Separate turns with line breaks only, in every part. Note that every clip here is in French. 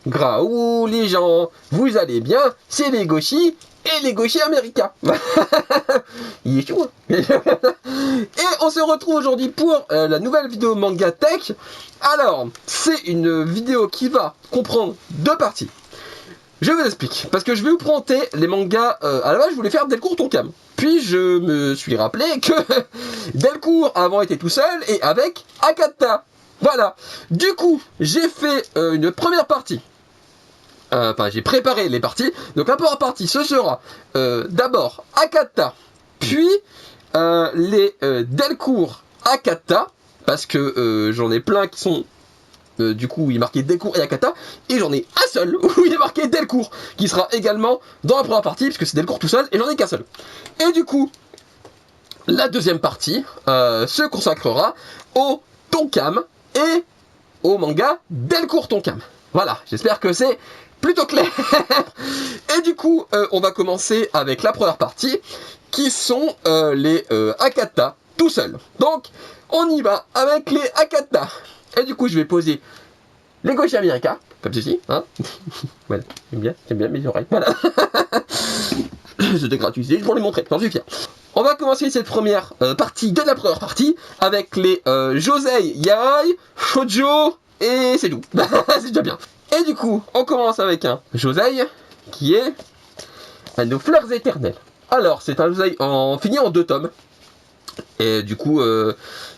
Graou, les gens, vous allez bien? C'est les gauchis et les gauchis américains. Il est chaud. Et on se retrouve aujourd'hui pour la nouvelle vidéo Manga Tech. Alors, c'est une vidéo qui va comprendre deux parties. Je vous explique, parce que je vais vous présenter les mangas. À la base, je voulais faire Delcourt Tonkam. Puis je me suis rappelé que Delcourt avant était tout seul et avec Akata. Voilà. Du coup, j'ai fait une première partie. Enfin, j'ai préparé les parties. Donc la première partie, ce sera d'abord Akata, puis les Delcourt Akata, parce que j'en ai plein qui sont du coup où il est marqué Delcourt et Akata, et j'en ai un seul où il est marqué Delcourt, qui sera également dans la première partie, puisque c'est Delcourt tout seul, et j'en ai qu'un seul. Et du coup, la deuxième partie se consacrera au Tonkam et au manga Delcourt Tonkam. Voilà, j'espère que c'est plutôt clair. Et du coup, on va commencer avec la première partie, qui sont les Akata tout seul. Donc, on y va avec les Akata. Et du coup, je vais poser les gauchis américains, comme ceci. Hein. Voilà, j'aime bien mes oreilles. Voilà. C'était gratuit, je vais les montrer, j'en suis fier. On va commencer cette première partie de la première partie avec les Josei, Yaoi, Shoujo, et c'est tout. C'est déjà bien. Et du coup, on commence avec un Josei qui est à nos fleurs éternelles. Alors, c'est un Josei fini en 2 tomes. Et du coup,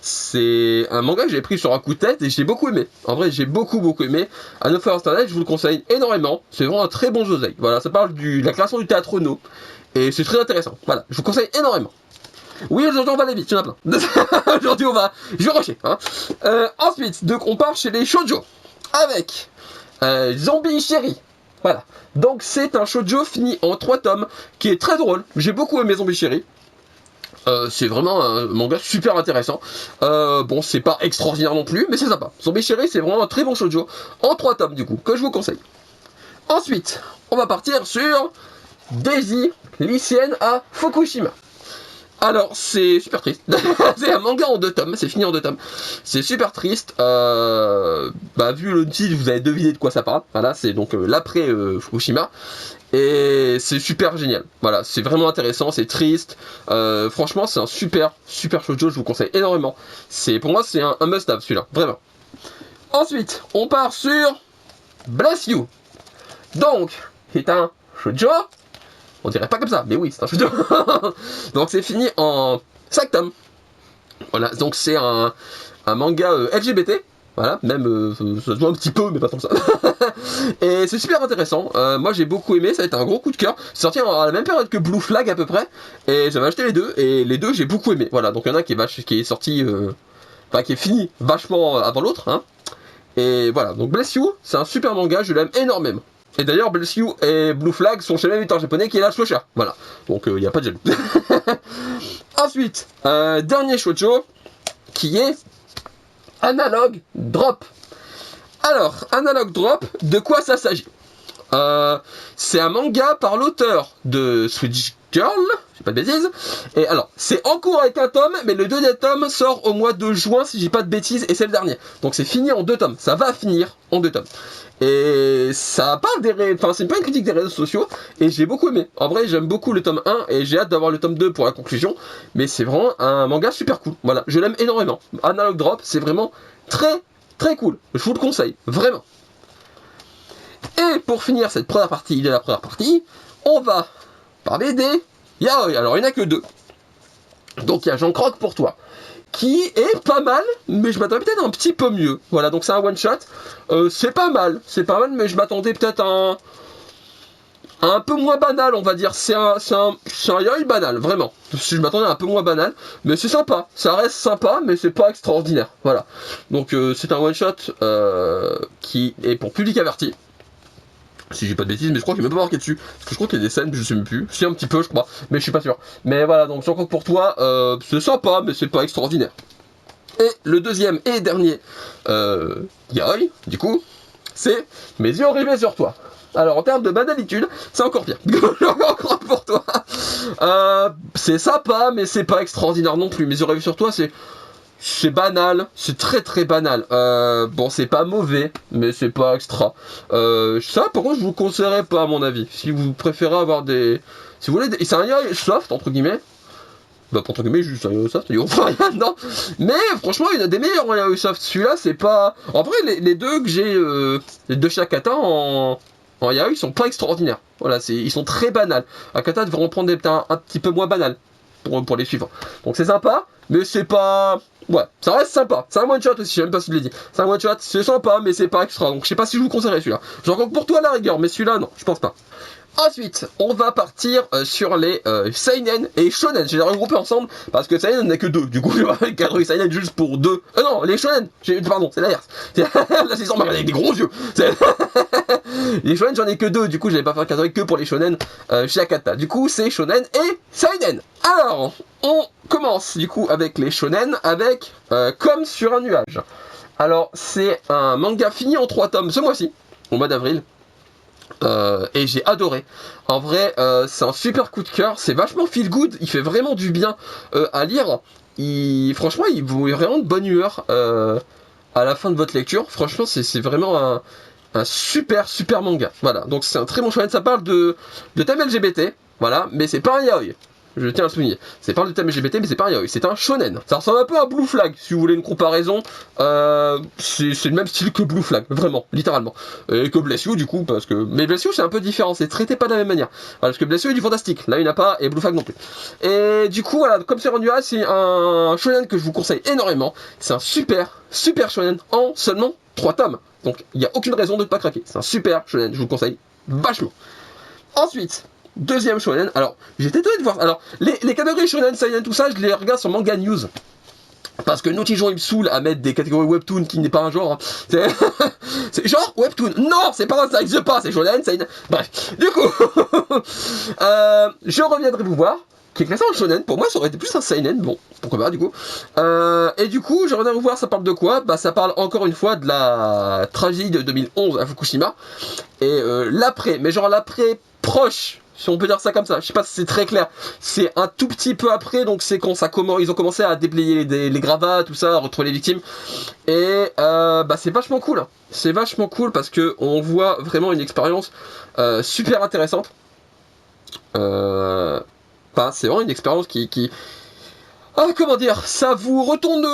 c'est un manga que j'ai pris sur un coup de tête et j'ai beaucoup aimé. En vrai, j'ai beaucoup aimé. À nos fleurs éternelles, je vous le conseille énormément. C'est vraiment un très bon Josei. Voilà, ça parle de la création du théâtre No. Et c'est très intéressant. Voilà, je vous conseille énormément. Oui, aujourd'hui on va aller vite, il y en a plein. Aujourd'hui je vais rusher. Hein. Ensuite, donc on part chez les shoujo avec Zombie Chéri. Voilà. Donc c'est un shoujo fini en 3 tomes qui est très drôle. J'ai beaucoup aimé Zombie Chéri. C'est vraiment un manga super intéressant. Bon, c'est pas extraordinaire non plus, mais c'est sympa. Zombie Chéri, c'est vraiment un très bon shoujo en 3 tomes du coup, que je vous conseille. Ensuite, on va partir sur Daisy, lycéenne à Fukushima. Alors, c'est super triste. C'est un manga en 2 tomes, c'est fini en 2 tomes. C'est super triste. Vu le titre, vous avez deviné de quoi ça parle. Voilà, c'est donc l'après Fukushima. Et c'est super génial. Voilà, c'est vraiment intéressant, c'est triste. Franchement, c'est un super shoujo, je vous conseille énormément. Pour moi, c'est un must-have celui-là, vraiment. Ensuite, on part sur Bless You. Donc, c'est un shoujo. On dirait pas comme ça, mais oui, c'est un shoujo. Donc c'est fini en 5 tomes. Voilà, donc c'est un manga LGBT. Voilà, même ça se voit un petit peu, mais pas tant que ça. Et c'est super intéressant. Moi j'ai beaucoup aimé, ça a été un gros coup de cœur. C'est sorti à la même période que Blue Flag à peu près. Et j'avais acheté les deux, et les deux j'ai beaucoup aimé. Voilà, donc il y en a qui est sorti, qui est fini vachement avant l'autre. Hein. Et voilà, donc Bless You, c'est un super manga, je l'aime énormément. Et d'ailleurs, Bless You et Blue Flag sont chez le même éditeur japonais qui est la Shueisha. Voilà, donc il n'y a pas de jaloux. Ensuite, dernier shoujo qui est Analog Drop. Alors, Analog Drop, de quoi ça s'agit? C'est un manga par l'auteur de Switch Girl, j'ai pas de bêtises. Et alors, c'est en cours avec un tome, mais le deuxième tome sort au mois de juin, si j'ai pas de bêtises, et c'est le dernier. Donc c'est fini en 2 tomes, ça va finir en 2 tomes. Et ça parle c'est pas une critique des réseaux sociaux, et j'ai beaucoup aimé. En vrai, j'aime beaucoup le tome 1, et j'ai hâte d'avoir le tome 2 pour la conclusion, mais c'est vraiment un manga super cool. Voilà, je l'aime énormément. Analog Drop, c'est vraiment très cool. Je vous le conseille, vraiment. Et pour finir cette première partie de la première partie, on va parler des yaoi. Alors il n'y en a que 2. Donc il y a Jean Croque pour toi, qui est pas mal, mais je m'attendais peut-être un petit peu mieux. Voilà, donc c'est un one shot. C'est pas mal, mais je m'attendais peut-être à un peu moins banal, on va dire. C'est un yaoi banal, vraiment. Je m'attendais à un peu moins banal, mais c'est sympa. Ça reste sympa, mais c'est pas extraordinaire. Voilà. Donc c'est un one shot qui est pour public averti. Si j'ai pas de bêtises, mais je crois qu'il est même pas marqué dessus. Parce que je crois qu'il y a des scènes, je sais même plus. Si, un petit peu, je crois. Mais je suis pas sûr. Mais voilà, donc Jean Croque pour toi, c'est sympa, mais c'est pas extraordinaire. Et le deuxième et dernier yaoi, du coup, c'est Mes yeux ont rivés sur toi. Alors en termes de banalitude, c'est encore pire. Jean Croque pour toi. C'est sympa, mais c'est pas extraordinaire non plus. Mes yeux rivés sur toi, c'est c'est banal, c'est très très banal. Bon, c'est pas mauvais, mais c'est pas extra. Ça, par contre, je vous conseillerais pas, à mon avis. Si vous préférez avoir des... Si vous voulez... C'est un yaoi soft, entre guillemets. Bah, entre guillemets, juste un yaoi soft, on fait rien dedans. Mais franchement, il y en a des meilleurs en yaoi soft. Celui-là, c'est pas... En vrai, les deux que j'ai... les deux chez Akata en yaoi, ils sont pas extraordinaires. Voilà, ils sont très banals. Akata devrait en prendre des un petit peu moins banal pour les suivre. Donc c'est sympa, mais c'est pas... Ouais, ça reste sympa. C'est un one shot aussi, je sais même pas si je l'ai dit. C'est un one shot, c'est sympa, mais c'est pas extra. Donc je sais pas si je vous conseillerais celui-là. J'en compte pour toi à la rigueur, mais celui-là, non, je pense pas. Ensuite, on va partir sur les Seinen et Shonen. Je les ai regroupés ensemble parce que Seinen n'a que deux. Du coup, je vais cadrer Seinen juste pour deux. Non, les Shonen. Pardon, c'est l'inverse. Là, c'est sans avec des gros yeux. Les Shonen, j'en ai que deux. Du coup, je vais pas faire cadrer que pour les Shonen chez Akata. Du coup, c'est Shonen et Seinen. Alors, on commence du coup avec les Shonen avec Comme sur un nuage. Alors, c'est un manga fini en 3 tomes ce mois-ci, au mois d'avril. Et j'ai adoré. En vrai, c'est un super coup de cœur. C'est vachement feel good. Il fait vraiment du bien à lire. Franchement, il vous met vraiment de bonne humeur à la fin de votre lecture. Franchement, c'est vraiment un super manga. Voilà. Donc c'est un très bon choix. Ça parle de thème LGBT. Voilà. Mais c'est pas un yaoi. Je tiens à le souligner. C'est pas le thème LGBT, mais c'est pas un yaoi. C'est un shonen. Ça ressemble un peu à Blue Flag, si vous voulez une comparaison. C'est le même style que Blue Flag, vraiment, littéralement. Et que Bless You, du coup, parce que... Mais Bless You, c'est un peu différent. C'est traité pas de la même manière. Voilà, parce que Bless You est du fantastique. Là, il n'y en a pas, et Blue Flag non plus. Et du coup, voilà, comme c'est rendu là, c'est un shonen que je vous conseille énormément. C'est un super shonen en seulement 3 tomes. Donc, il n'y a aucune raison de ne pas craquer. C'est un super shonen, je vous le conseille vachement. Ensuite... Deuxième shonen, alors j'étais étonné de voir. Alors les catégories shonen, seinen, tout ça, je les regarde sur Manga News. Parce que Notijon il me saoule à mettre des catégories webtoon qui n'est pas un genre. C'est genre webtoon. Non, c'est pas ça n'existe pas, c'est shonen, seinen. Bref, du coup, je reviendrai vous voir. Qui est classé en shonen, pour moi ça aurait été plus un seinen, bon, pourquoi pas du coup. Et du coup, je reviendrai vous voir, ça parle de quoi? Bah ça parle encore une fois de la tragédie de 2011 à Fukushima. Et l'après, mais genre l'après proche, si on peut dire ça comme ça, je sais pas si c'est très clair, c'est un tout petit peu après, donc c'est quand ils ont commencé à déblayer les gravats, tout ça, à retrouver les victimes, et bah c'est vachement cool, hein. C'est vachement cool parce que on voit vraiment une expérience super intéressante, c'est vraiment une expérience qui... Ah, comment dire, ça vous retourne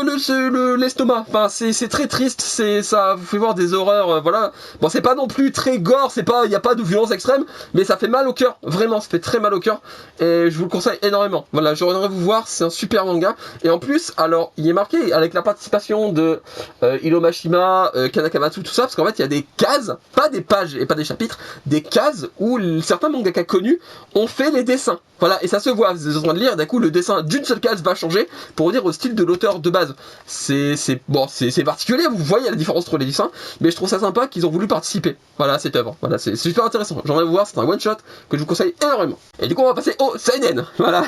l'estomac. Enfin, c'est très triste, ça vous fait voir des horreurs, voilà. Bon, c'est pas non plus très gore, il y a pas de violence extrême, mais ça fait mal au cœur, vraiment, ça fait très mal au cœur. Et je vous le conseille énormément. Voilà, je reviendrai vous voir, c'est un super manga. Et en plus, alors, il est marqué avec la participation de Hiromashima, Kanakamatsu, tout ça, parce qu'en fait, il y a des cases, pas des pages et pas des chapitres, des cases où certains mangakas connus ont fait les dessins. Voilà, et ça se voit, vous êtes en train de lire, d'un coup, le dessin d'une seule case va changer pour dire au style de l'auteur de base. C'est particulier, vous voyez la différence entre les dessins, mais je trouve ça sympa qu'ils ont voulu participer. Voilà, à cette œuvre. Voilà, c'est super intéressant. J'aimerais vous voir, c'est un one shot que je vous conseille énormément. Et du coup, on va passer au seinen. Voilà.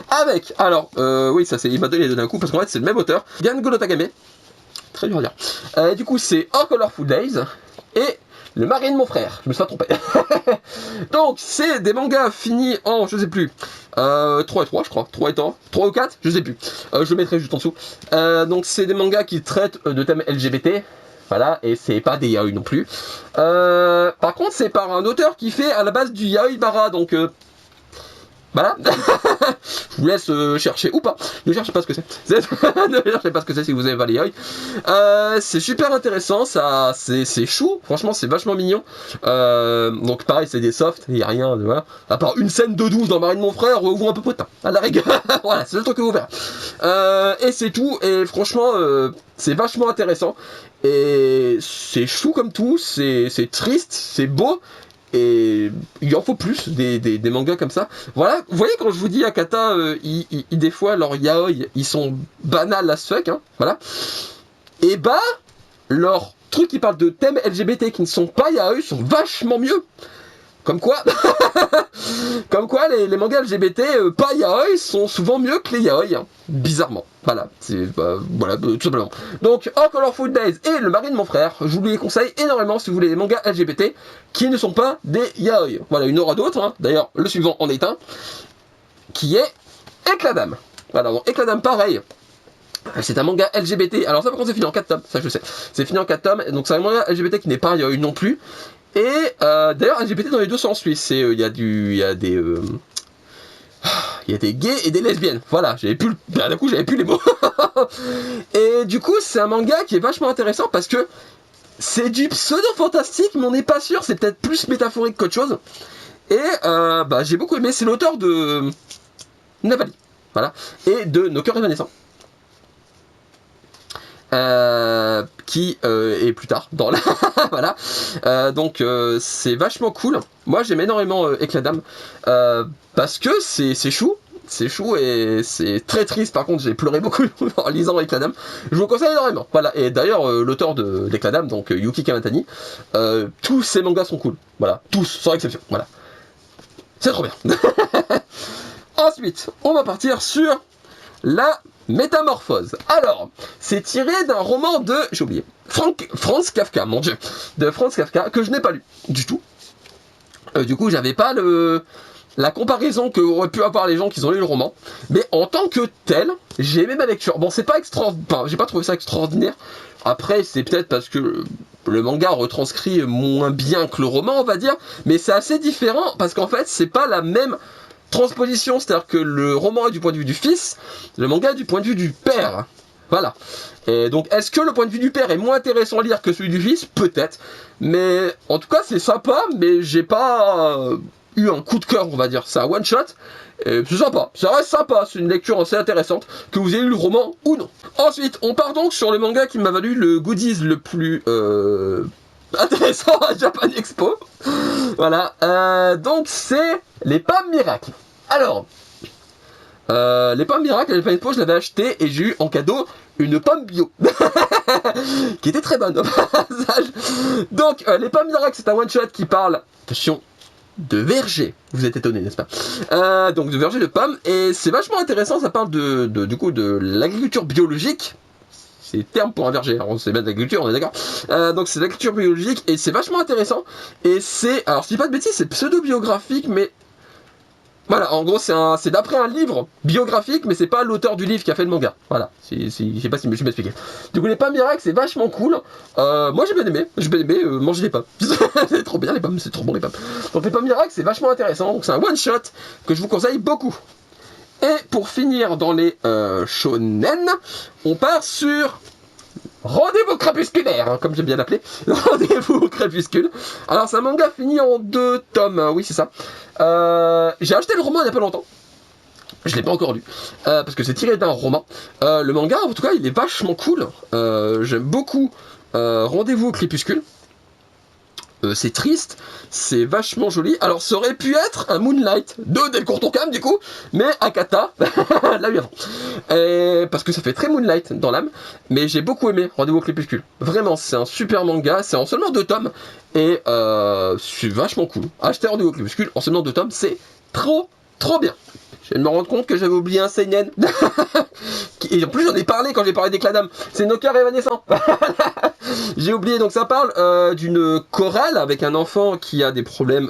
Avec, alors, oui, ça c'est, il m'a donné un coup parce qu'en fait, c'est le même auteur, Gango no Tagame. Très dur à dire. Du coup, c'est A Colorful Days et Le mari de mon frère, je me suis pas trompé. Donc, c'est des mangas finis en, je sais plus, 3 et 3, je crois. 3 et 3 ou 4, je sais plus. Je le mettrai juste en dessous. Donc, c'est des mangas qui traitent de thèmes LGBT. Voilà, et c'est pas des yaoi non plus. Par contre, c'est par un auteur qui fait à la base du yaoi bara, donc... Voilà. Je vous laisse chercher ou pas. Ne cherchez pas ce que c'est. Ne cherchez pas ce que c'est si vous avez pas les yaoi. C'est super intéressant, ça, c'est chou. Franchement, c'est vachement mignon. Donc pareil, c'est des softs. Il y a rien, voilà. À part une scène de douce dans Marie de mon frère ou un peu potin. À la rigueur. Voilà, c'est le truc que vous verrez. Et c'est tout. Et franchement, c'est vachement intéressant. Et c'est chou comme tout. C'est triste, c'est beau. Et il en faut plus des mangas comme ça. Voilà, vous voyez quand je vous dis Akata, des fois leurs yaoi, ils sont banals as fuck, hein, voilà. Et bah, leurs trucs qui parlent de thèmes LGBT qui ne sont pas yaoi sont vachement mieux. Comme quoi, les mangas LGBT pas yaoi sont souvent mieux que les yaoi, hein, bizarrement. Voilà, voilà, tout simplement. Donc, A Colorful Days et Le mari de mon frère, je vous les conseille énormément si vous voulez des mangas LGBT qui ne sont pas des yaoi. Voilà, il y en aura d'autres, hein. D'ailleurs, le suivant en est un, qui est Éclat d'âme. Voilà, donc Éclat d'âme, pareil. C'est un manga LGBT. Alors ça par contre c'est fini en 4 tomes, ça je sais. C'est fini en 4 tomes, donc c'est un manga LGBT qui n'est pas une non plus. Et d'ailleurs LGBT dans les deux sens, oui. Il y a des gays et des lesbiennes. Voilà, d'un coup j'avais plus les mots. Et du coup c'est un manga qui est vachement intéressant parce que c'est du pseudo-fantastique, mais on n'est pas sûr, c'est peut-être plus métaphorique qu'autre chose. Et j'ai beaucoup aimé, c'est l'auteur de Navali, voilà, et de Nos cœurs évanescents. Qui est plus tard dans la voilà, donc c'est vachement cool. Moi j'aime énormément Éclat d'âme parce que c'est chou et c'est très triste. Par contre j'ai pleuré beaucoup en lisant Éclat d'âme. Je vous conseille énormément, voilà. Et d'ailleurs l'auteur d'Éclat d'âme, donc Yuki Kamatani, tous ses mangas sont cool, voilà, tous sans exception, voilà, c'est trop bien. Ensuite on va partir sur la Métamorphose. Alors, c'est tiré d'un roman de... J'ai oublié. Franz Kafka, mon dieu. De Franz Kafka, que je n'ai pas lu du tout. Du coup, j'avais pas la comparaison qu'auraient pu avoir les gens qui ont lu le roman. Mais en tant que tel, j'ai aimé ma lecture. Bon, c'est pas extraordinaire. J'ai pas trouvé ça extraordinaire. Après, c'est peut-être parce que le manga retranscrit moins bien que le roman, on va dire. Mais c'est assez différent parce qu'en fait, c'est pas la même transposition, c'est-à-dire que le roman est du point de vue du fils, le manga est du point de vue du père. Voilà. Et donc, est-ce que le point de vue du père est moins intéressant à lire que celui du fils? Peut-être. Mais en tout cas, c'est sympa, mais j'ai pas eu un coup de cœur, on va dire. C'est un one-shot, et c'est sympa. Ça reste sympa, c'est une lecture assez intéressante, que vous ayez lu le roman ou non. Ensuite, on part donc sur le manga qui m'a valu le goodies le plus... intéressant à Japan Expo. Voilà. Donc c'est les pommes miracles. Alors, les pommes miracles à Japan Expo, je l'avais acheté et j'ai eu en cadeau une pomme bio. Qui était très bonne au passage. Donc, les pommes miracles, c'est un one-shot qui parle, attention, de verger. Vous êtes étonnés, n'est-ce pas? Donc de verger de pommes. Et c'est vachement intéressant, ça parle du coup de l'agriculture biologique. C'est le terme pour un verger, alors c'est bien de l'agriculture, on est d'accord. Donc c'est l'agriculture biologique et c'est vachement intéressant. Et c'est, alors je dis pas de bêtises, c'est pseudo-biographique, mais voilà, en gros c'est d'après un livre biographique, mais c'est pas l'auteur du livre qui a fait le manga. Voilà, je sais pas si je m'expliquer. Du coup les pommes miracles c'est vachement cool. Moi j'ai bien aimé, manger les pommes. C'est trop bien les pommes, c'est trop bon les pommes. Donc les pommes miracles c'est vachement intéressant, donc c'est un one shot que je vous conseille beaucoup. Et pour finir dans les shonen, on part sur Rendez-vous crépusculaire, hein, comme j'aime bien l'appeler. Rendez-vous crépuscule. Alors c'est un manga fini en 2 tomes, oui c'est ça. J'ai acheté le roman il n'y a pas longtemps. Je l'ai pas encore lu, parce que c'est tiré d'un roman. Le manga en tout cas il est vachement cool. J'aime beaucoup Rendez-vous au crépuscule. C'est triste, c'est vachement joli. Alors ça aurait pu être un Moonlight de Delcourt Tonkam du coup, mais Akata l'a eu avant. Parce que ça fait très Moonlight dans l'âme, mais j'ai beaucoup aimé Rendez-vous au crépuscule. Vraiment, c'est un super manga, c'est en seulement 2 tomes, et c'est vachement cool. Acheter Rendez-vous au crépuscule en seulement 2 tomes, c'est trop bien. Je viens de me rendre compte que j'avais oublié un seinen. Et en plus j'en ai parlé quand j'ai parlé d'Éclat d'âme. C'est Nos cœurs évanescents. J'ai oublié, donc ça parle d'une chorale avec un enfant qui a des problèmes,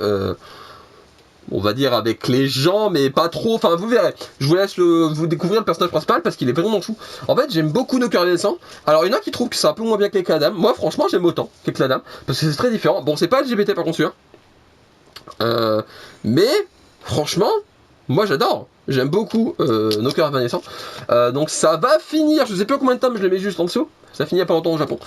on va dire avec les gens, mais pas trop, enfin vous verrez. Je vous laisse vous découvrir le personnage principal parce qu'il est vraiment chou. En fait j'aime beaucoup Nos cœurs évanescents. Alors il y en a qui trouvent que c'est un peu moins bien qu'Éclat d'âme. Moi franchement j'aime autant qu'Éclat d'âme parce que c'est très différent. Bon c'est pas LGBT par contre sûr. Mais franchement... moi j'adore, j'aime beaucoup Nos cœurs évanescents. Donc ça va finir, je sais plus combien de temps, mais je le mets juste en dessous. Ça finit il y a pas longtemps au Japon.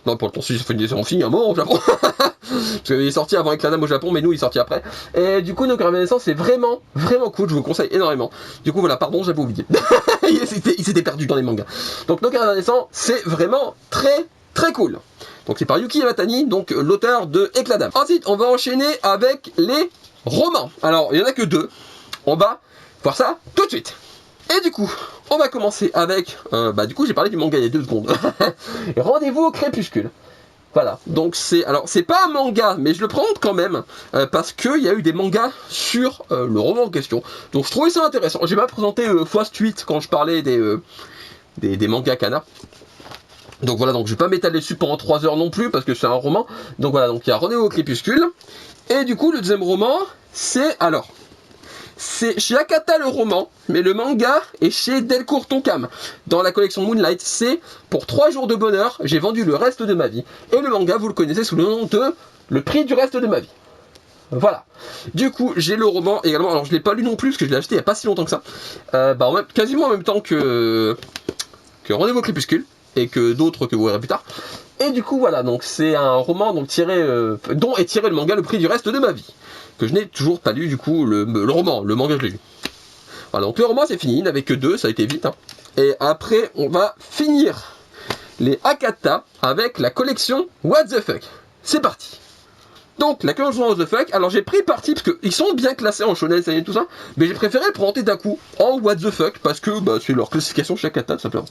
Non, pas longtemps, si on finit un moment au Japon. Parce qu'il est sorti avant Éclat d'âme au Japon, mais nous il est sorti après. Et du coup, Nos cœurs évanescents, c'est vraiment cool, je vous conseille énormément. Du coup, voilà, pardon, j'avais oublié. il s'était perdu dans les mangas. Donc Nos cœurs évanescents, c'est vraiment très cool. Donc c'est par Yuki Kamatani, donc l'auteur de Éclat d'âme. Ensuite, on va enchaîner avec les romans. Alors, il y en a que 2. On va voir ça tout de suite. Et du coup, on va commencer avec... du coup, j'ai parlé du manga il y a 2 secondes. Rendez-vous au crépuscule. Voilà, donc c'est... alors, c'est pas un manga, mais je le prends quand même, parce qu'il y a eu des mangas sur le roman en question. Donc, je trouvais ça intéressant. J'ai pas présenté Fast 8 quand je parlais des mangas Kana. Donc voilà, donc je vais pas m'étaler dessus pendant 3 heures non plus, parce que c'est un roman. Donc voilà, donc il y a Rendez-vous au crépuscule. Et du coup, le deuxième roman, c'est... alors... c'est chez Akata le roman, mais le manga est chez Delcourt Tonkam. Dans la collection Moonlight, c'est pour 3 jours de bonheur, j'ai vendu le reste de ma vie. Et le manga, vous le connaissez sous le nom de Le prix du reste de ma vie. Voilà. Du coup, j'ai le roman également. Alors, je l'ai pas lu non plus, parce que je l'ai acheté il n'y a pas si longtemps que ça. Quasiment en même temps que Rendez-vous au Crépuscule, et que d'autres que vous verrez plus tard. Et du coup, voilà, donc c'est un roman dont est tiré le manga Le prix du reste de ma vie. Que je n'ai toujours pas lu, du coup, le roman, le manga je l'ai lu. Voilà, donc le roman c'est fini, il n'avait que 2, ça a été vite. Hein. Et après, on va finir les Akata avec la collection What the Fuck. C'est parti. Donc, la collection What the Fuck, alors j'ai pris parti, parce qu'ils sont bien classés en shonen et tout ça, mais j'ai préféré le présenter d'un coup en What the Fuck, parce que c'est leur classification chez Akata, tout simplement.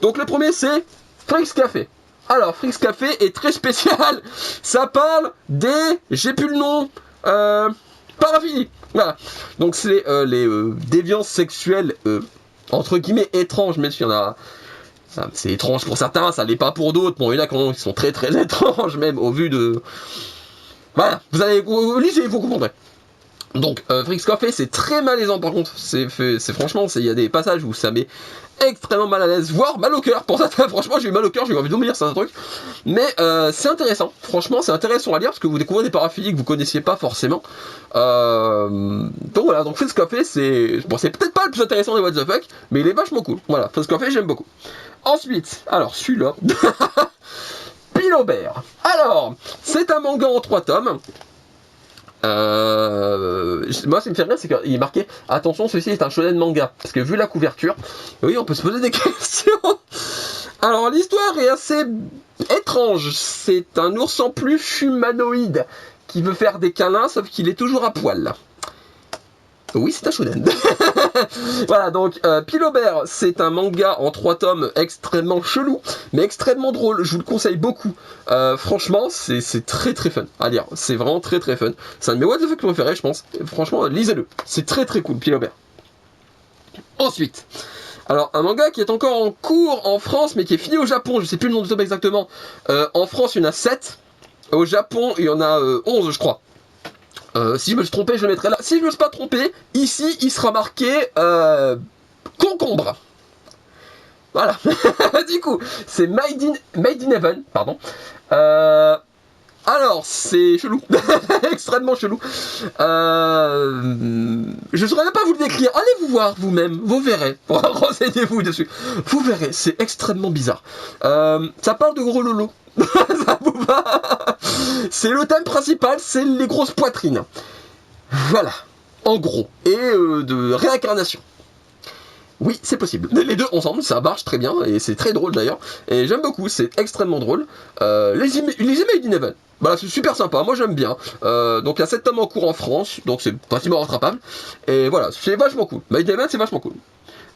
Donc, le premier c'est Frix Café. Alors, Frix Café est très spécial, ça parle des... j'ai plus le nom... paraphilie. Voilà. Donc c'est les déviances sexuelles entre guillemets étranges, même s'il y en a. C'est étrange pour certains, ça l'est pas pour d'autres. Bon, il y en a qui sont très très étranges, même au vu de. Voilà, vous lisez, vous comprendrez. Donc, Frix Café, c'est très malaisant par contre. Franchement, il y a des passages où ça met extrêmement mal à l'aise, voire mal au cœur. Pour ça, franchement, j'ai eu mal au cœur, j'ai eu envie de vomir, c'est un truc. Mais c'est intéressant. Franchement, c'est intéressant à lire parce que vous découvrez des paraphilies que vous connaissiez pas forcément. Donc voilà, donc Frix Café, c'est peut-être pas le plus intéressant des What the Fuck, mais il est vachement cool. Voilà, Frix Café, j'aime beaucoup. Ensuite, alors celui-là. Pilobert. Alors, c'est un manga en 3 tomes. Moi, ce qui me fait rire, c'est qu'il est marqué attention, ceci est un shonen manga. Parce que vu la couverture, oui, on peut se poser des questions. Alors, l'histoire est assez étrange. C'est un ours en plus humanoïde qui veut faire des câlins, sauf qu'il est toujours à poil. Oui, c'est un shonen. Voilà, donc Pilobert, c'est un manga en 3 tomes extrêmement chelou, mais extrêmement drôle. Je vous le conseille beaucoup. Franchement, c'est très très fun à lire. C'est vraiment très très fun. C'est un de mes what the fuck préférés, je pense. Franchement, lisez-le. C'est très très cool, Pilobert. Ensuite, alors un manga qui est encore en cours en France, mais qui est fini au Japon. Je sais plus le nom du tome exactement. En France, il y en a 7. Au Japon, il y en a 11, je crois. Si je me suis trompé, je le mettrai là. Si je ne me suis pas trompé, ici, il sera marqué concombre. Voilà. Du coup, c'est Made in Heaven, pardon. Alors, c'est chelou. Extrêmement chelou. Je ne saurais même pas vous le décrire. Allez vous voir vous-même, vous verrez. Renseignez-vous dessus. Vous verrez, c'est extrêmement bizarre. Ça parle de gros lolo. Ça vous va? C'est le thème principal, c'est les grosses poitrines. Voilà, en gros. Et de réincarnation. Oui, c'est possible. Les deux ensemble, ça marche très bien, et c'est très drôle d'ailleurs. Et j'aime beaucoup, c'est extrêmement drôle. Les Made in Heaven. Voilà, c'est super sympa, moi j'aime bien. Donc il y a 7 tomes en cours en France, donc c'est facilement rattrapable. Et voilà, c'est vachement cool. Made in Heaven, c'est vachement cool.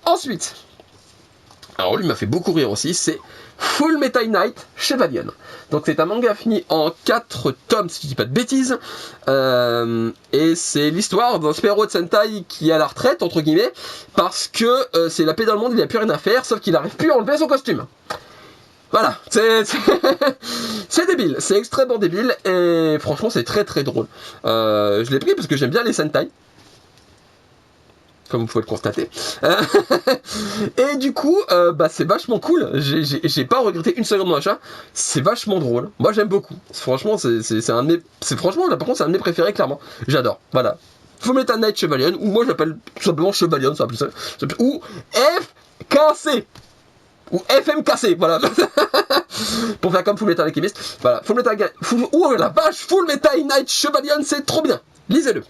Ensuite, alors lui m'a fait beaucoup rire aussi, c'est Full Metal Night Chevalion. Donc c'est un manga fini en 4 tomes, si je dis pas de bêtises. Et c'est l'histoire d'un super-héros de Sentai qui est à la retraite, entre guillemets, parce que c'est la paix dans le monde, il n'a plus rien à faire, sauf qu'il n'arrive plus à enlever son costume. Voilà, c'est débile, c'est extrêmement débile, et franchement c'est très très drôle. Je l'ai pris parce que j'aime bien les Sentai. Comme vous pouvez le constater. Et du coup, c'est vachement cool. J'ai pas regretté une seconde de mon achat. C'est vachement drôle. Moi, j'aime beaucoup. Franchement, c'est un de mes... Franchement, là, par contre, c'est un de mes préférés, clairement. J'adore. Voilà. Full Metal Night Chevalion, ou moi, j'appelle tout simplement Chevalion, ça plus ça. Ou FKC. Ou FMKC, voilà. Pour faire comme Full Metal Alchemist. Voilà. Full la vache, Full Metal Night Chevalion, c'est trop bien. Lisez-le.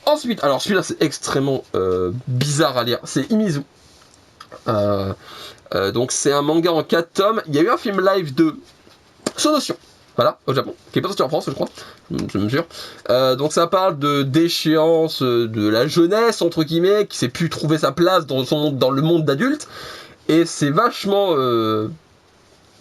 Ensuite, alors celui-là c'est extrêmement bizarre à lire, c'est Imizu. Donc c'est un manga en 4 tomes. Il y a eu un film live de Sonotion, voilà, au Japon, qui est pas sorti en France, je crois, je me jure. Donc ça parle de déchéance de la jeunesse, entre guillemets, qui s'est pu trouver sa place dans le monde d'adulte. Et c'est vachement...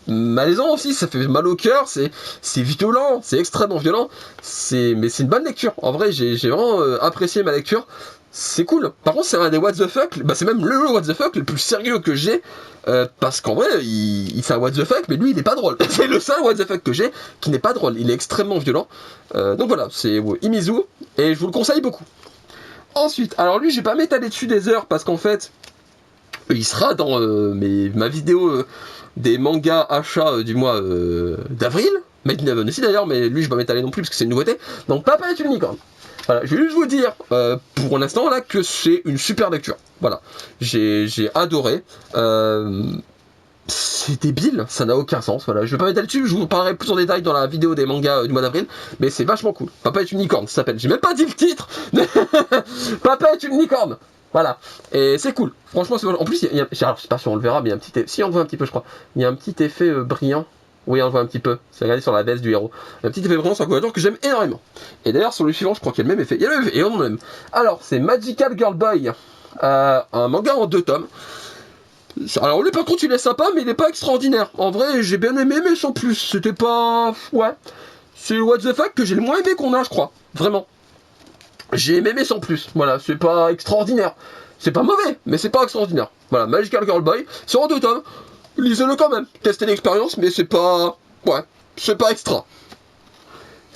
malaisant aussi, ça fait mal au cœur, c'est violent, c'est extrêmement violent, mais c'est une bonne lecture. En vrai, j'ai vraiment apprécié ma lecture, c'est cool. Par contre, c'est un des what the fuck, c'est même le what the fuck le plus sérieux que j'ai, parce qu'en vrai, c'est un what the fuck, mais lui, il est pas drôle. C'est le seul what the fuck que j'ai qui n'est pas drôle, il est extrêmement violent. Donc voilà, c'est Imizu, et je vous le conseille beaucoup. Ensuite, alors lui, j'ai pas m'étaler dessus des heures parce qu'en fait, il sera dans ma vidéo des mangas achats du mois d'avril. Made in Heaven aussi d'ailleurs, mais lui, je vais pas m'étaler non plus parce que c'est une nouveauté. Donc, Papa est une licorne. Voilà, je vais juste vous dire, pour l'instant, là, que c'est une super lecture. Voilà, j'ai adoré. C'est débile, ça n'a aucun sens. Voilà, je vais pas m'étaler dessus, je vous parlerai plus en détail dans la vidéo des mangas du mois d'avril, mais c'est vachement cool. Papa est une licorne, ça s'appelle. J'ai même pas dit le titre. Papa est une licorne. Voilà, et c'est cool. Franchement, c'est en plus, alors, je sais pas si on le verra, mais il y a un petit effet, si on le voit un petit peu, je crois. Il y a un petit effet brillant. Oui, on le voit un petit peu. C'est regardé sur la veste du héros. Un petit effet brillant sur la couverture que j'aime énormément. Et d'ailleurs, sur le suivant, je crois qu'il y a le même effet. Il y a le même effet, et on l'aime. Alors, c'est Magical Girl Boy, un manga en 2 tomes. Alors lui par contre il est sympa mais il est pas extraordinaire. En vrai j'ai bien aimé mais sans plus. C'était pas... Ouais. C'est le what the fuck que j'ai le moins aimé qu'on a je crois. Vraiment. J'ai aimé mais sans plus. Voilà, c'est pas extraordinaire. C'est pas mauvais mais c'est pas extraordinaire. Voilà, Magical Girl Boy, c'est en 2 tomes. Lisez-le quand même. Testez l'expérience mais c'est pas... Ouais, c'est pas extra.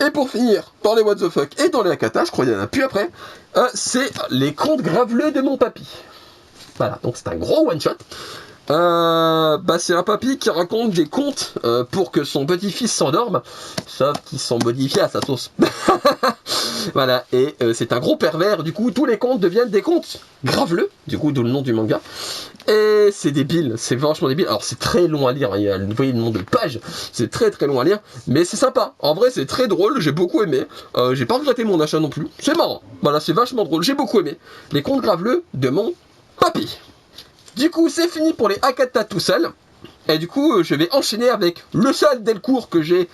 Et pour finir, dans les what the fuck et dans les Akata, je crois qu'il y en a plus après, c'est les contes graveleux de mon papy. Voilà, donc c'est un gros one-shot. C'est un papy qui raconte des contes pour que son petit-fils s'endorme, sauf qu'ils sont modifiés à sa sauce. Voilà, et c'est un gros pervers, du coup tous les contes deviennent des contes graveleux, du coup d'où le nom du manga. Et c'est débile, c'est vachement débile. Alors c'est très long à lire, hein. Vous voyez le nombre de pages, c'est très très long à lire, mais c'est sympa. En vrai c'est très drôle, j'ai beaucoup aimé. J'ai pas regretté mon achat non plus, c'est marrant. Voilà, c'est vachement drôle, j'ai beaucoup aimé. Les contes graveleux de mon papy. Du coup, c'est fini pour les Akata tout seul. Et du coup, je vais enchaîner avec le seul Delcourt que j'ai,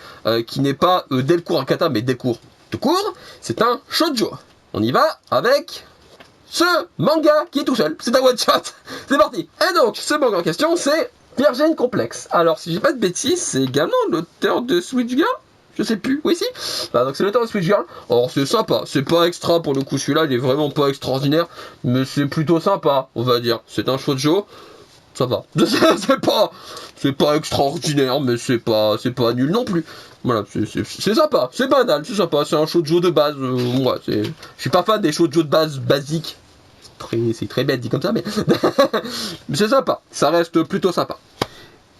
qui n'est pas Delcourt Akata, mais Delcourt tout court. C'est un shoujo. On y va avec ce manga qui est tout seul. C'est un one shot. C'est parti. Et donc, ce manga en question, c'est Virgin Complex. Alors, si j'ai pas de bêtises, c'est également l'auteur de Switch Girl. Je sais plus, oui si. Donc c'est l'auteur de Switch Girl. Alors c'est sympa, c'est pas extra pour le coup, celui-là il est vraiment pas extraordinaire, mais c'est plutôt sympa, on va dire. C'est un shoujo, ça va. c'est pas extraordinaire, mais c'est pas nul non plus. Voilà, c'est sympa, c'est banal, c'est sympa, c'est un shoujo de base. Moi, je suis pas fan des shoujo de base basiques. C'est très bête dit comme ça, mais mais c'est sympa, ça reste plutôt sympa.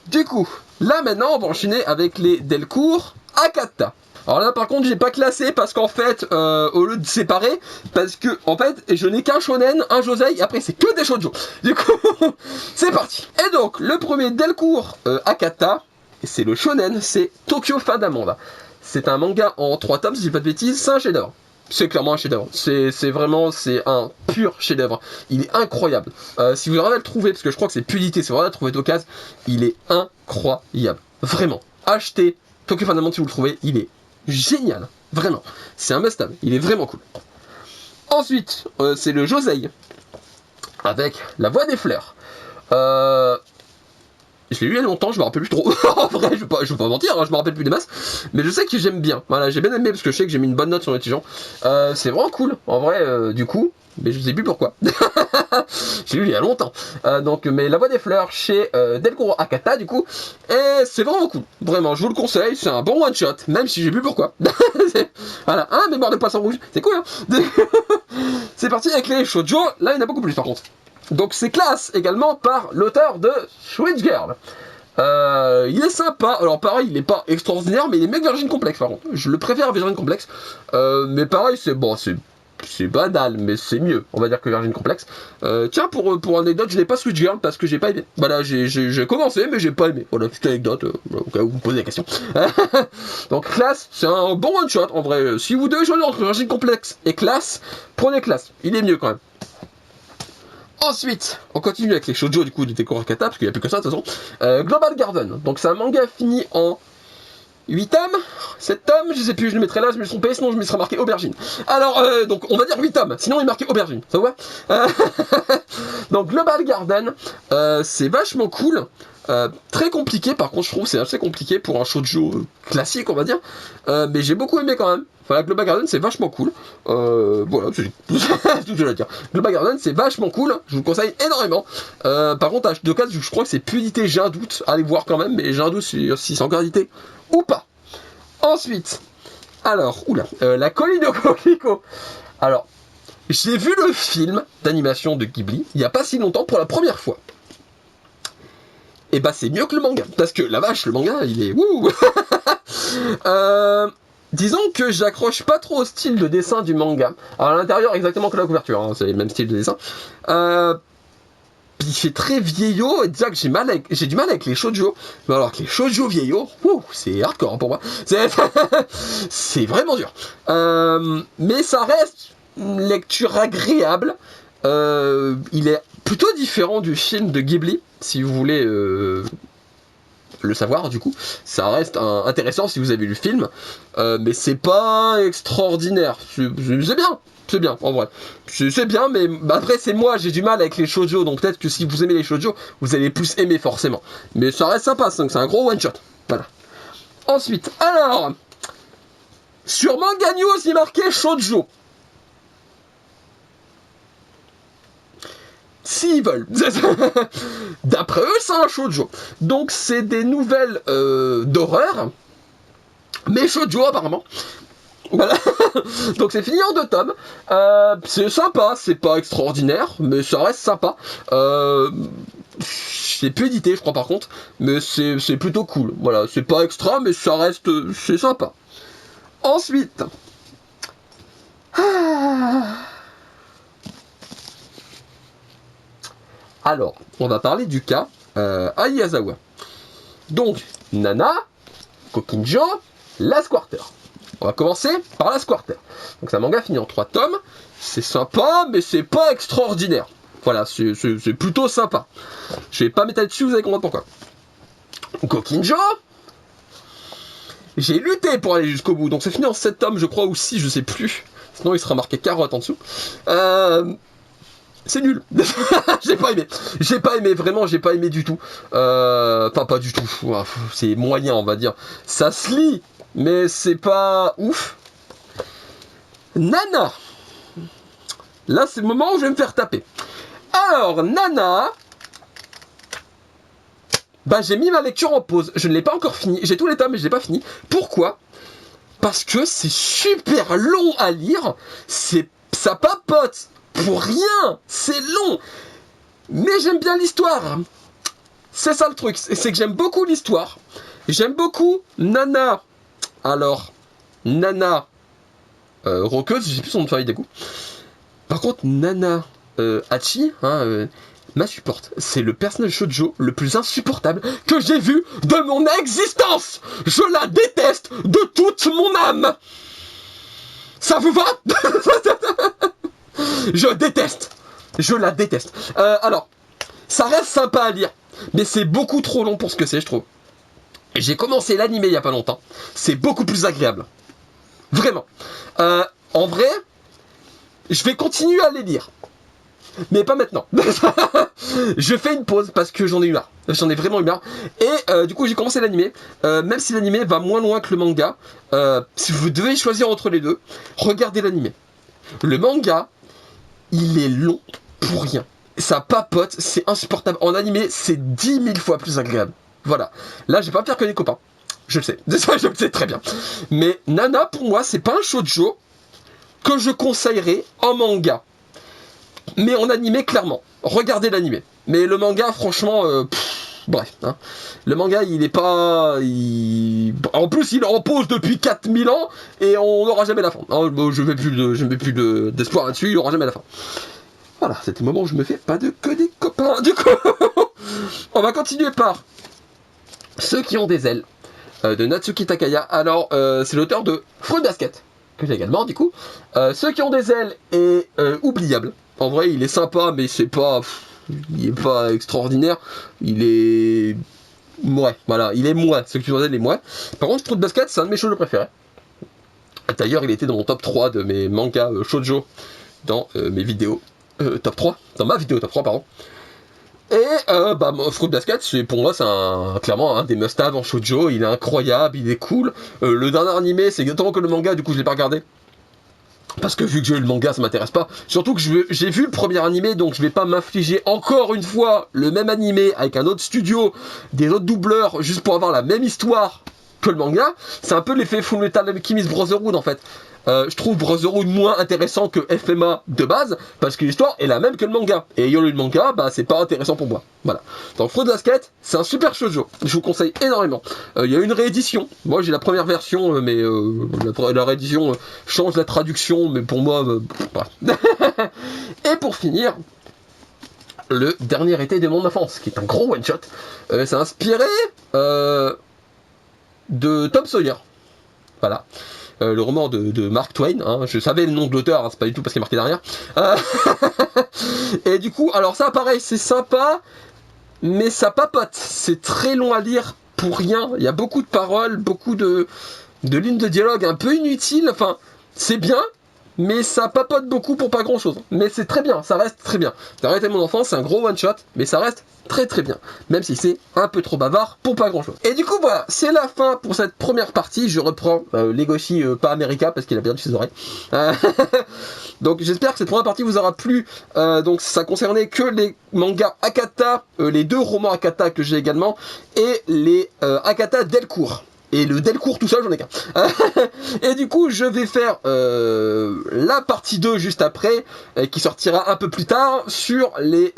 Du coup, là maintenant on va enchaîner avec les Delcourt Akata. Alors là par contre j'ai pas classé parce qu'en fait au lieu de séparer, parce que en fait je n'ai qu'un shonen, un josei et après c'est que des shoujo. Du coup c'est parti. Et donc le premier Delcourt Akata, c'est le shonen, c'est Tokyo Fin d'Amanda. C'est un manga en 3 tomes si je dis pas de bêtises, c'est un chef-d'œuvre. C'est clairement un chef-d'œuvre. C'est vraiment un pur chef-d'œuvre. Il est incroyable. Si vous arrivez à le trouver, parce que je crois que c'est Pudité, c'est vraiment à le trouver d'occasion, il est incroyable. Vraiment. Achetez Tokyo Fin d'Amanda si vous le trouvez, il est génial. Vraiment. C'est un must-have. Il est vraiment cool. Ensuite, c'est le Josei. Avec La Voix des Fleurs. Je l'ai lu il y a longtemps, je me rappelle plus trop. En vrai, je vais pas mentir, hein, je me rappelle plus des masses. Mais je sais que j'aime bien. Voilà, j'ai bien aimé parce que je sais que j'ai mis une bonne note sur les gens. C'est vraiment cool. En vrai, du coup, mais je sais plus pourquoi. J'ai lu il y a longtemps. Mais La Voix des Fleurs chez Delcourt Akata, du coup. Et c'est vraiment cool. Vraiment, je vous le conseille. C'est un bon one shot, même si j'ai plus pourquoi. Voilà, mémoire de poisson rouge. C'est cool, hein. C'est parti avec les shoujo. Là, il y en a beaucoup plus par contre. Donc c'est classe également par l'auteur de Switch Girl. Il est sympa, alors pareil il est pas extraordinaire mais il est mieux que Virgin Complex par contre. Je le préfère à Virgin Complex. Mais pareil c'est banal mais c'est mieux on va dire que Virgin Complex. Tiens pour anecdote je n'ai pas Switch Girl parce que j'ai pas aimé. Voilà j'ai commencé mais j'ai pas aimé. Voilà petite anecdote au cas où vous me posez la question. Donc classe c'est un bon one shot en vrai. Si vous devez choisir entre Virgin Complex et classe, prenez classe, il est mieux quand même. Ensuite, on continue avec les shoujo du coup de Delcourt Akata, parce qu'il n'y a plus que ça de toute façon. Global Garden, donc c'est un manga fini en 8 tomes, 7 tomes, je sais plus, je le mettrai là, je me suis trompé, sinon je me serais marqué aubergine. Alors, donc on va dire 8 tomes, sinon il est marqué aubergine, ça vous va? Donc Global Garden, c'est vachement cool. Très compliqué par contre je trouve, c'est assez compliqué pour un shoujo classique on va dire, mais j'ai beaucoup aimé quand même. Voilà, Global Garden c'est vachement cool. Voilà, c'est tout ce que je veux dire. Global Garden c'est vachement cool, je vous le conseille énormément. Par contre à deux cas je crois que c'est Pudité, j'ai un doute, allez voir quand même, mais j'ai un doute si c'est encore édité ou pas. Ensuite, alors, la colline de Coquelicot. Alors, J'ai vu le film d'animation de Ghibli il n'y a pas si longtemps pour la première fois. Et bah c'est mieux que le manga, parce que la vache, le manga, il est wouh. Disons que j'accroche pas trop au style de dessin du manga. Alors à l'intérieur, exactement comme la couverture, hein, c'est le même style de dessin. Puis c'est très vieillot, et déjà que j'ai du mal avec les shoujo. Mais alors que les shoujo vieillots, c'est hardcore pour moi. C'est vraiment dur. Mais ça reste une lecture agréable. Il est plutôt différent du film de Ghibli, si vous voulez le savoir du coup. Ça reste intéressant si vous avez vu le film, mais c'est pas extraordinaire. C'est bien en vrai. C'est bien, mais après c'est moi, j'ai du mal avec les shoujo, donc peut-être que si vous aimez les shoujo, vous allez plus aimer forcément. Mais ça reste sympa, donc c'est un gros one shot. Voilà. Ensuite, alors, sur Manga News, il est marqué shoujo. S'ils veulent. D'après eux, c'est un shoujo. Donc c'est des nouvelles d'horreur, mais shoujo apparemment. Voilà. Donc c'est fini en 2 tomes. C'est sympa, c'est pas extraordinaire, mais ça reste sympa. C'est peu édité, je crois par contre, mais c'est plutôt cool. Voilà, c'est pas extra, mais ça reste, c'est sympa. Ensuite. Alors, on va parler du cas Aizawa. Donc, Nana, Kokinjo, Last Quarter. On va commencer par Last Quarter. Donc, c'est un manga fini en 3 tomes. C'est sympa, mais c'est pas extraordinaire. Voilà, c'est plutôt sympa. Je vais pas m'étaler dessus, vous allez comprendre pourquoi. Kokinjo, j'ai lutté pour aller jusqu'au bout. Donc, c'est fini en 7 tomes, je crois, ou 6, je sais plus. Sinon, il sera marqué carotte en dessous. C'est nul. J'ai pas aimé, vraiment, j'ai pas aimé du tout. Enfin, pas du tout. C'est moyen, on va dire. Ça se lit, mais c'est pas ouf. Nana. Là, c'est le moment où je vais me faire taper. Alors, Nana. Bah, j'ai mis ma lecture en pause. Je ne l'ai pas encore fini. J'ai tous les tomes, mais je l'ai pas fini. Pourquoi ? Parce que c'est super long à lire. Ça papote. Pour rien, c'est long, mais j'aime bien l'histoire. C'est ça le truc, c'est que j'aime beaucoup l'histoire. J'aime beaucoup Nana. Alors, Nana roqueuse, j'ai plus son nom de famille du coup. Par contre, Nana Hachi, m'insupporte. C'est le personnage shoujo le plus insupportable que j'ai vu de mon existence. Je la déteste de toute mon âme. Ça vous va? Je déteste. Je la déteste. Alors, ça reste sympa à lire, mais c'est beaucoup trop long pour ce que c'est, je trouve. J'ai commencé l'animé il y a pas longtemps. C'est beaucoup plus agréable. Vraiment. En vrai, je vais continuer à les lire. Mais pas maintenant. Je fais une pause parce que j'en ai eu marre. J'en ai vraiment eu marre. Et du coup, j'ai commencé l'animé. Même si l'animé va moins loin que le manga, si vous devez choisir entre les deux, regardez l'animé. Le manga, il est long pour rien. Ça papote, c'est insupportable. En animé, c'est 10 000 fois plus agréable. Voilà. Là, je vais pas faire que des copains. Je le sais. Je le sais très bien. Mais Nana, pour moi, c'est pas un shoujo que je conseillerais en manga. Mais en animé, clairement. Regardez l'animé. Mais le manga, franchement, bref. Hein. Le manga, il est pas... En plus, il est en pause depuis 4000 ans et on n'aura jamais la fin. Hein, je ne mets plus d'espoir là-dessus, il n'y aura jamais la fin. Voilà, c'était le moment où je me fais pas que des copains. Du coup, on va continuer par Ceux qui ont des ailes de Natsuki Takaya. Alors, c'est l'auteur de Fruit Basket, que j'ai également, du coup. Ceux qui ont des ailes est oubliable. En vrai, il est sympa, mais c'est pas... Il est pas extraordinaire. Il est... Ouais, voilà, il est moins. Ceux qui ont des ailes, il est moins. Par contre, Fruit Basket, c'est un de mes shoujo préférés. D'ailleurs, il était dans mon top 3 de mes mangas shoujo dans mes vidéos. Top 3. Dans ma vidéo top 3, pardon. Et Fruit Basket, pour moi, c'est clairement un des must-have en shoujo. Il est incroyable, il est cool. Le dernier animé, c'est exactement comme le manga, du coup, je l'ai pas regardé. Parce que vu que j'ai eu le manga, ça m'intéresse pas. Surtout que j'ai vu le premier animé, donc je vais pas m'infliger encore une fois le même animé avec un autre studio, des autres doubleurs, juste pour avoir la même histoire que le manga. C'est un peu l'effet Fullmetal Alchemist Brotherhood en fait. Je trouve Brotherhood moins intéressant que FMA de base, parce que l'histoire est la même que le manga. Et ayant lu le manga, bah c'est pas intéressant pour moi. Voilà. Donc Fruits Basket, c'est un super shoujo. Je vous conseille énormément. Il y a une réédition. Moi j'ai la première version, mais la réédition change la traduction, mais pour moi, Et pour finir, le dernier été de mon enfance, qui est un gros one shot. C'est inspiré de Tom Sawyer. Voilà. Le roman de Mark Twain, hein. Je savais le nom de l'auteur, hein, c'est pas du tout parce qu'il est marqué derrière. Et du coup, alors ça pareil, c'est sympa, mais ça papote. C'est très long à lire pour rien. Il y a beaucoup de paroles, beaucoup de lignes de dialogue un peu inutiles. Enfin, c'est bien, mais ça papote beaucoup pour pas grand chose. Mais c'est très bien, ça reste très bien. D'arrêter mon enfant, c'est un gros one shot, mais ça reste très très bien. Même si c'est un peu trop bavard pour pas grand chose. Et du coup voilà, c'est la fin pour cette première partie. Je reprends Legoshi, pas America, parce qu'il a perdu ses oreilles. Donc j'espère que cette première partie vous aura plu. Donc ça concernait que les mangas Akata, les 2 romans Akata que j'ai également, et les Akata Delcourt. Et le Delcourt tout seul, j'en ai qu'un. Et du coup, je vais faire la partie 2 juste après, qui sortira un peu plus tard, sur les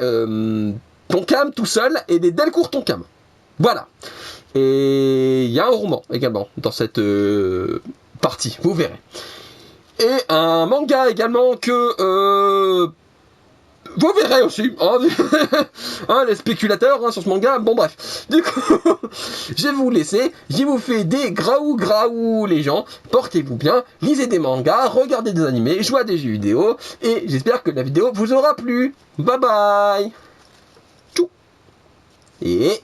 Tonkam tout seul et les Delcourt Tonkam. Voilà. Et il y a un roman également dans cette partie, vous verrez. Et un manga également que... vous verrez aussi, hein, les spéculateurs hein, sur ce manga, bon bref. Du coup, je vais vous laisser, je vous fais des graou les gens, portez-vous bien, lisez des mangas, regardez des animés, jouez à des jeux vidéo, et j'espère que la vidéo vous aura plu. Bye bye. Tchou. Et...